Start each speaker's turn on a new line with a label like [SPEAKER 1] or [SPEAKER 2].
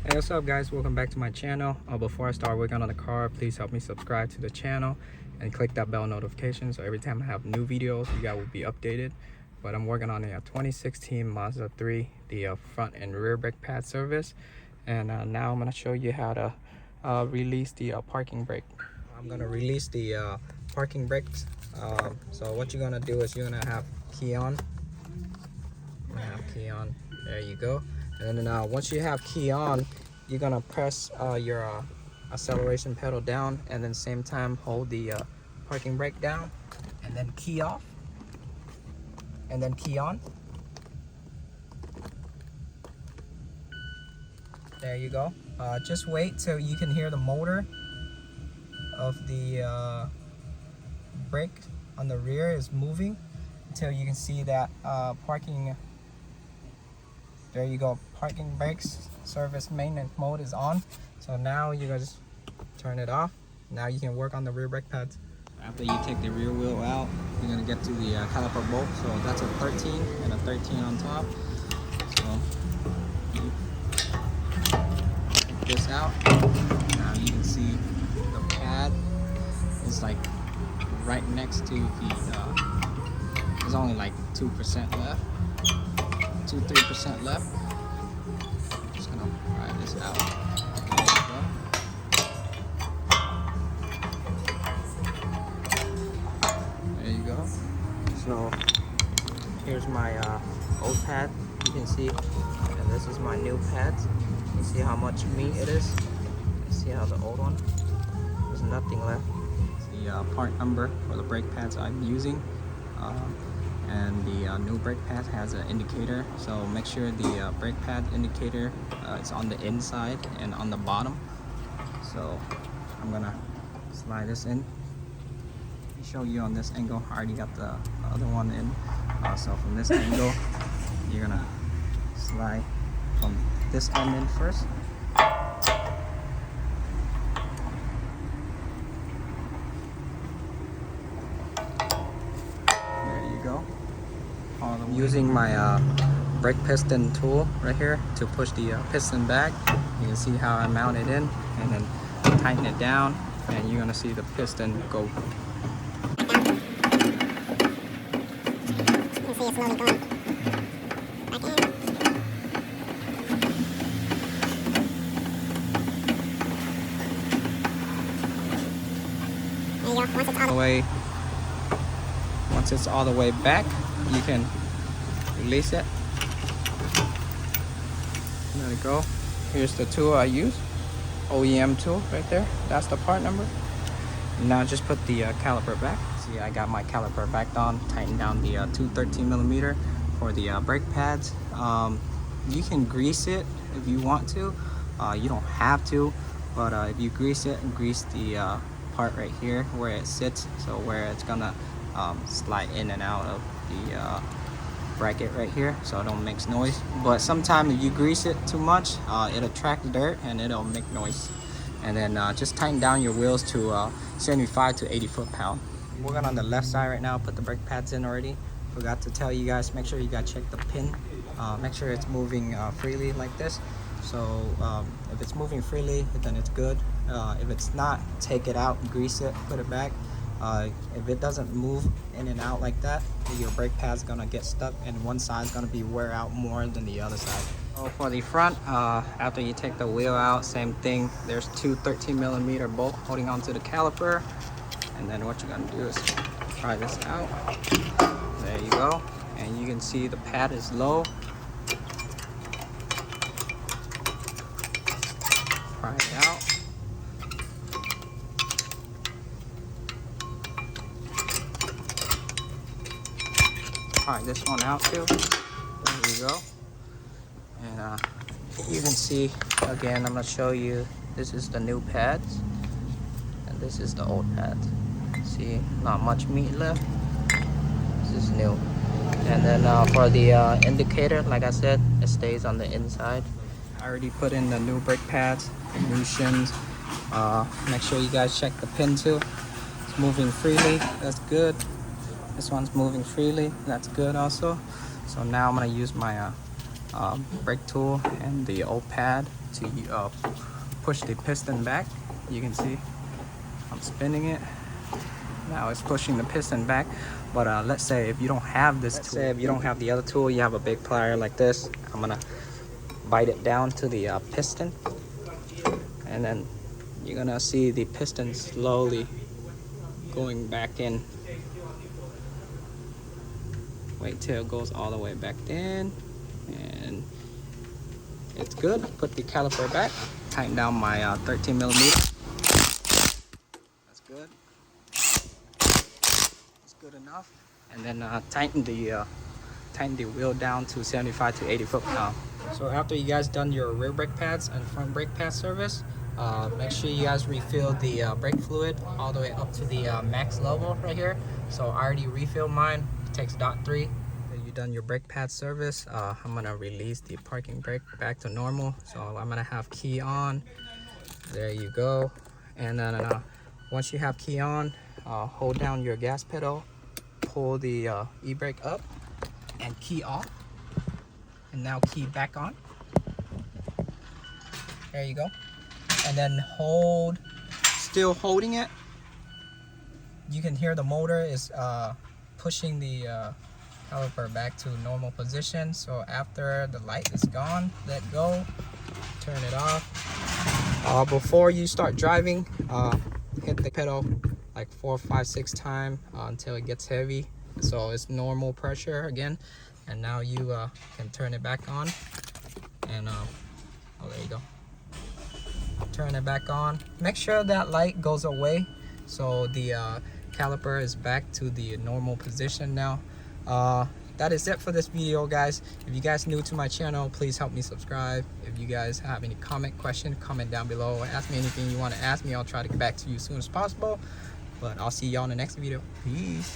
[SPEAKER 1] Hey, what's up guys, welcome back to my channel. Before I start working on the car, please help me subscribe to the channel and click that bell notification so every time I have new videos you guys will be updated. But I'm working on a 2016 Mazda 3, the front and rear brake pad service, and now I'm going to show you how to release the parking brake. I'm going to release the parking brakes. So what you're going to do is you're going to have key on. There you go. And then once you have key on, you're gonna press your acceleration pedal down, and then same time hold the parking brake down, and then key off, and then key on. There you go. Just wait till you can hear the motor of the brake on the rear is moving, until you can see that parking. There you go, parking brakes service maintenance mode is on. So now you guys turn it off. Now you can work on the rear brake pads. After you take the rear wheel out, you're gonna get to the caliper bolt. So that's a 13 and a 13 on top. So you take this out. Now you can see the pad is like right next to the, there's only like 2% left. 2-3% left. Just gonna pry this out. There you go. So here's my old pad. You can see, and this is my new pads. You see how much meat it is. You see how the old one, there's nothing left. It's the part number for the brake pads I'm using. And the new brake pad has an indicator, so make sure the brake pad indicator is on the inside and on the bottom. So I'm gonna slide this in. Let me show you on this angle. I already got the other one in. So from this angle, you're gonna slide from this end in first. Using my brake piston tool right here to push the piston back. You can see how I mount it in, and then tighten it down, and you're gonna see the piston go.
[SPEAKER 2] You can see it slowly going back in. There you go.
[SPEAKER 1] Once it's all the way back, you can release it. Let it go. Here's the tool I use, OEM tool right there. That's the part number. Now just put the caliper back. See, I got my caliper back on. Tighten down the 213mm for the brake pads. You can grease it if you want to. You don't have to, but if you grease it, grease the part right here where it sits, so where it's gonna slide in and out of the bracket right here, so it don't make noise. But sometimes if you grease it too much, it attracts dirt and it'll make noise. And then just tighten down your wheels to 75 to 80 foot-pound. Working on the left side right now. Put the brake pads in already. Forgot to tell you guys, make sure you guys check the pin. Make sure it's moving freely like this. So if it's moving freely, then it's good. If it's not, take it out, grease it, put it back. If it doesn't move in and out like that, your brake pad's gonna get stuck, and one side's gonna be wear out more than the other side. So for the front, after you take the wheel out, same thing. There's two 13mm bolts holding onto the caliper, and then what you're gonna do is try this out. There you go, and you can see the pad is low. Try it out. Try this one out too. There you go. And you can see, again, I'm gonna show you, this is the new pads and this is the old pads. See, not much meat left. This is new. And then for the indicator, like I said, it stays on the inside. I already put in the new brake pads, new shims. Make sure you guys check the pin too. It's moving freely, that's good. This one's moving freely, that's good also. So now I'm gonna use my brake tool and the old pad to push the piston back. You can see I'm spinning it. Now it's pushing the piston back. But let's say if you don't have this tool, if you don't have the other tool, you have a big plier like this. I'm gonna bite it down to the piston, and then you're gonna see the piston slowly going back in. Wait till it goes all the way back in, and it's good. Put the caliper back, tighten down my 13 millimeter. That's good. It's good enough. And then tighten the wheel down to 75 to 80 foot-pound. So after you guys done your rear brake pads and front brake pad service, make sure you guys refill the brake fluid all the way up to the max level right here. So I already refilled mine. It takes .3. You done your brake pad service. I'm gonna release the parking brake back to normal. So I'm gonna have key on. There you go. And then once you have key on, hold down your gas pedal, pull the e-brake up, and key off. And now key back on. There you go. And then hold, still holding it. You can hear the motor is pushing the caliper back to normal position. So after the light is gone, let go, turn it off. Before you start driving, hit the pedal like 4, 5, 6 times until it gets heavy. So it's normal pressure again. And now you can turn it back on. And oh, there you go. Turn it back on. Make sure that light goes away so the caliper is back to the normal position now. That is it for this video, guys. If you guys new to my channel, please help me subscribe. If you guys have any question, comment down below. Ask me anything you want to ask me. I'll try to get back to you as soon as possible. But I'll see y'all in the next video. Peace.